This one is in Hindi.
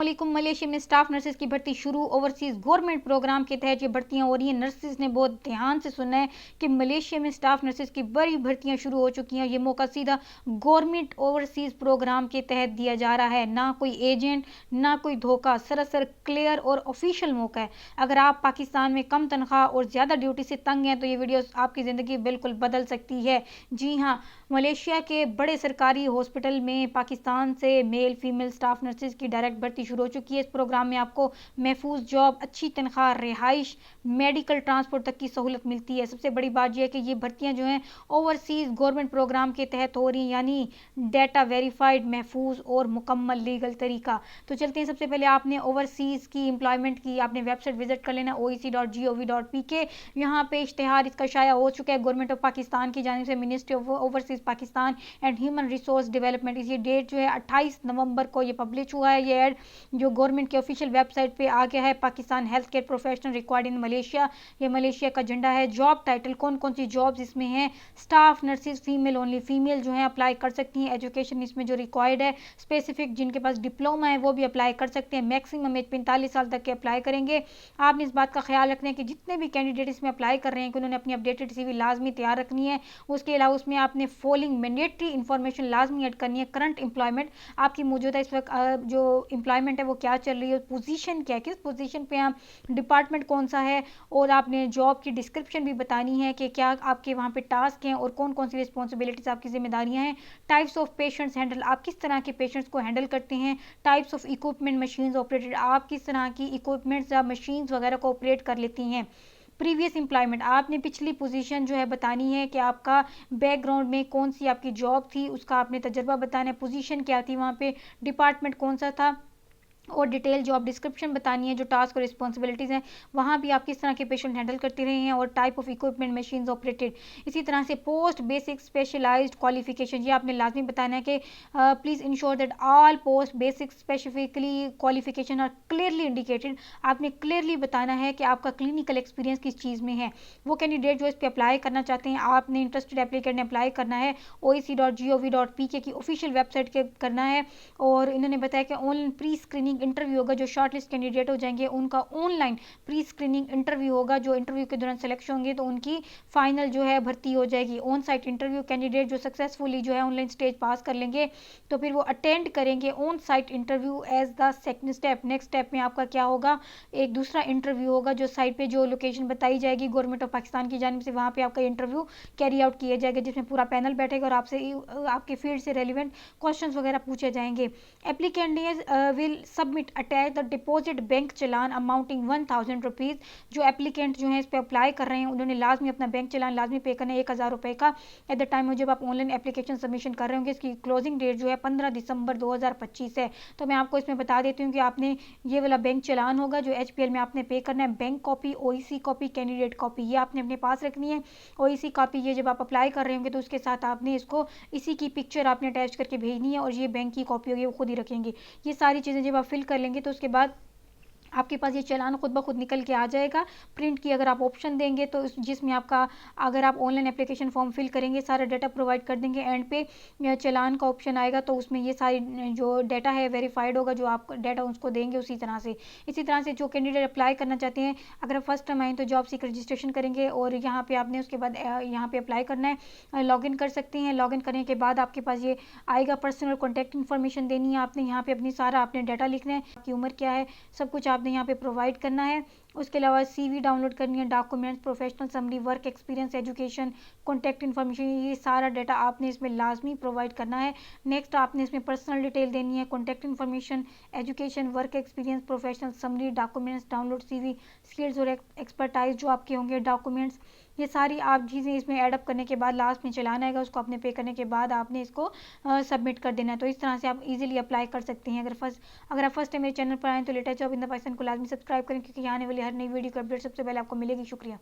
मलेशिया में स्टाफ नर्सेज की भर्ती शुरू। ओवरसीज गवर्नमेंट प्रोग्राम के तहत ये भर्तियां हो रही हैं। नर्सेज ने बहुत ध्यान से सुनना है कि मलेशिया में स्टाफ नर्सेज की बड़ी भर्तियां शुरू हो चुकी हैं। ये मौका सीधा गवर्नमेंट ओवरसीज प्रोग्राम के तहत दिया जा रहा है, ना कोई एजेंट ना कोई धोखा, सरासर क्लियर और ऑफिशियल मौका है। अगर आप पाकिस्तान में कम तनख्वाह और ज़्यादा ड्यूटी से तंग हैं तो ये वीडियो आपकी ज़िंदगी बिल्कुल बदल सकती है। जी हाँ, मलेशिया के बड़े सरकारी हॉस्पिटल में पाकिस्तान से मेल फीमेल स्टाफ नर्सेज की डायरेक्ट भर्ती शुरू हो चुकी है। इस प्रोग्राम में आपको महफूज जॉब, अच्छी तनख्वाह, रिहाइश, मेडिकल ट्रांसपोर्ट तक की सहूलत मिलती है। सबसे बड़ी बात यह है कि ये भर्तियां जो हैं ओवरसीज गवर्नमेंट प्रोग्राम के तहत हो रही हैं, यानी डेटा वेरीफाइड, महफूज और मुकम्मल लीगल तरीका। तो चलते हैं, सबसे पहले आपने ओवरसीज की एम्प्लॉयमेंट की आपने वेबसाइट विजिट कर लेना oec.gov.pk। यहाँ पे इश्तेहार इसका शाया हो चुका है गवर्नमेंट ऑफ पाकिस्तान की जानिब से, ministry of overseas Pakistan and human resource development. इसी डेट जो है 28 नवंबर को ये पब्लिश हुआ है। ये ऐड जो गवर्नमेंट की ऑफिशियल वेबसाइट पे आ गया है। Pakistan health care professional required in Malaysia, ये मलेशिया का झंडा है। जॉब टाइटल, कौन कौन सी जॉब्स इसमें हैं? Staff nurses female only, female जो है अप्लाई कर सकती हैं। एजुकेशन इसमें जो रिक्वायर्ड है स्पेसिफिक, जिनके पास डिप्लोमा है वो भी अप्लाई कर सकते हैं। मैक्सिमम एज 45 साल तक के अप्लाई करेंगे। आपने इस बात का ख्याल रखना है कि जितने भी कैंडिडेट इसमें अप्लाई कर रहे हैं कि उन्होंने अपनी अपडेटेड CV लाजमी तैयार रखनी है। उसके अलावा उसमें आपने फॉलोइंग मैंडेटरी इन्फॉर्मेशन लाजमी ऐड करनी है। करंट एम्प्लॉयमेंट, आपकी मौजूदा इस वक्त जो एम्प्लॉयमेंट है वो क्या चल रही है, पोजीशन क्या है, किस पोजीशन पे आप, डिपार्टमेंट कौन सा है, और आपने जॉब की डिस्क्रिप्शन भी बतानी है कि क्या आपके वहाँ पे टास्क हैं और कौन कौन सी रिस्पॉन्सिबिलिटीज आपकी जिम्मेदारियाँ हैं। टाइप्स ऑफ पेशेंट्स हैंडल, आप किस तरह के पेशेंट्स को हैंडल करते हैं। Types of equipment machines operated, आप किस तरह की इक्विपमेंट्स या मशीन्स वगैरह को ऑपरेट कर लेती हैं। प्रीवियस एम्प्लॉयमेंट, आपने पिछली पोजीशन जो है बतानी है कि आपका बैकग्राउंड में कौन सी आपकी जॉब थी, उसका आपने तजर्बा बताना है। पोजीशन क्या थी वहाँ पे, डिपार्टमेंट कौन सा था, और डिटेल जॉब डिस्क्रिप्शन बतानी है। जो टास्क और रिस्पॉन्सिबिलिटीज़ हैं वहाँ भी आप किस तरह के पेशेंट हैंडल करते रहे हैं, और type of equipment machines operated. इसी तरह से पोस्ट बेसिक स्पेशलाइज्ड क्वालिफिकेशन, ये आपने लाजमी बताना है कि please ensure that all post basic specifically qualification are clearly indicated. आपने क्लियरली बताना है कि आपका क्लिनिकल एक्सपीरियंस किस चीज़ में है। वो कैंडिडेट जो इस पर अप्लाई करना चाहते हैं, आपने इंटरेस्टेड एप्लीकेंट ने अप्लाई करना है oec.gov.pk की ऑफिशियल वेबसाइट के करना है। और इन्होंने बताया कि ऑनलाइन प्री स्क्रीनिंग इंटरव्यू होगा। जो शॉर्टलिस्ट कैंडिडेट हो जाएंगे उनका ऑनलाइन प्री स्क्रीनिंग इंटरव्यू होगा। जो इंटरव्यू के दौरान सिलेक्शन होंगे तो उनकी फाइनल जो है भर्ती हो जाएगी। ऑन साइट इंटरव्यू, कैंडिडेट जो सक्सेसफुली जो है ऑनलाइन स्टेज पास कर लेंगे तो फिर वो अटेंड करेंगे on site interview as the second step. Next step में आपका क्या होगा, एक दूसरा इंटरव्यू होगा जो साइट पे जो लोकेशन बताई जाएगी गवर्नमेंट ऑफ पाकिस्तान की जानिब से, वहाँ पे आपका इंटरव्यू कैरी आउट किया जाएगा, जिसमें पूरा पैनल बैठेगा और आपसे आपके फील्ड से रेलिवेंट क्वेश्चंस वगैरह पूछे जाएंगे। Applicant will submit attach the deposit bank challan amounting 1000 rupees. जो एप्लीकेंट जो है इस पर अप्लाई कर रहे हैं उन्होंने लाजमी अपना बैंक चलान लाजमी पे करना है 1000 रुपये का। एट द टाइम जब आप ऑनलाइन एप्लीकेशन सबमिशन कर रहे होंगे, इसकी क्लोजिंग डेट जो है 15 दिसंबर 2025 है। तो मैं आपको इसमें बता देती हूँ कि आपने ये वाला बैंक चलान होगा जो HPL में आपने पे करना है। Bank copy, OEC copy, candidate copy, ये आपने अपने पास रखनी है। OEC कॉपी ये जब आप अप्लाई कर रहे होंगे तो उसके साथ आपने इसको इसी की पिक्चर आपने अटैच करके भेजनी है, और ये बैंक की कॉपी होगी वो खुद ही रखेंगे। ये सारी चीज़ें जब आप फिल कर लेंगे तो उसके बाद आपके पास ये चालान खुद ब खुद निकल के आ जाएगा। प्रिंट की अगर आप ऑप्शन देंगे तो जिसमें आपका, अगर आप ऑनलाइन एप्लीकेशन फॉर्म फिल करेंगे सारा डाटा प्रोवाइड कर देंगे, एंड पे चालान का ऑप्शन आएगा तो उसमें ये सारी जो डाटा है वेरीफाइड होगा, जो आप डाटा उसको देंगे उसी तरह से। इसी तरह से जो कैंडिडेट अप्लाई करना चाहते हैं, अगर आप फर्स्ट टाइम आए तो जॉब सीकर रजिस्ट्रेशन करेंगे और यहाँ पर आपने उसके बाद यहाँ पर अप्लाई करना है, लॉगिन कर सकते हैं। लॉगिन करने के बाद आपके पास ये आएगा, पर्सनल कॉन्टैक्ट इन्फॉर्मेशन देनी है आपने, यहाँ पर अपनी सारा आपने डाटा लिखना है, आपकी उम्र क्या है, सब कुछ आपने यहाँ पे प्रोवाइड करना है। उसके अलावा CV डाउनलोड करनी है, documents, professional summary, work experience, education, contact information, ये सारा डाटा आपने इसमें लाजमी प्रोवाइड करना है। नेक्स्ट आपने इसमें पर्सनल डिटेल देनी है, contact information, education, work experience, professional summary, documents, download CV, skills और एक्सपर्टाइज जो आपके होंगे, डॉक्यूमेंट्स, ये सारी आप चीज़ें इसमें एडअप करने के बाद लास्ट में चलाना आएगा, उसको आपने पे करने के बाद आपने इसको सबमिट कर देना है। तो इस तरह से आप इजीली अप्लाई कर सकते हैं। अगर आप फर्स्ट टाइम मेरे चैनल पर आएँ तो latest job in the Pakistan को लाजमी सब्सक्राइब करें, क्योंकि आने वाली हर नई वीडियो की अपडेट सबसे पहले आपको मिलेगी। शुक्रिया।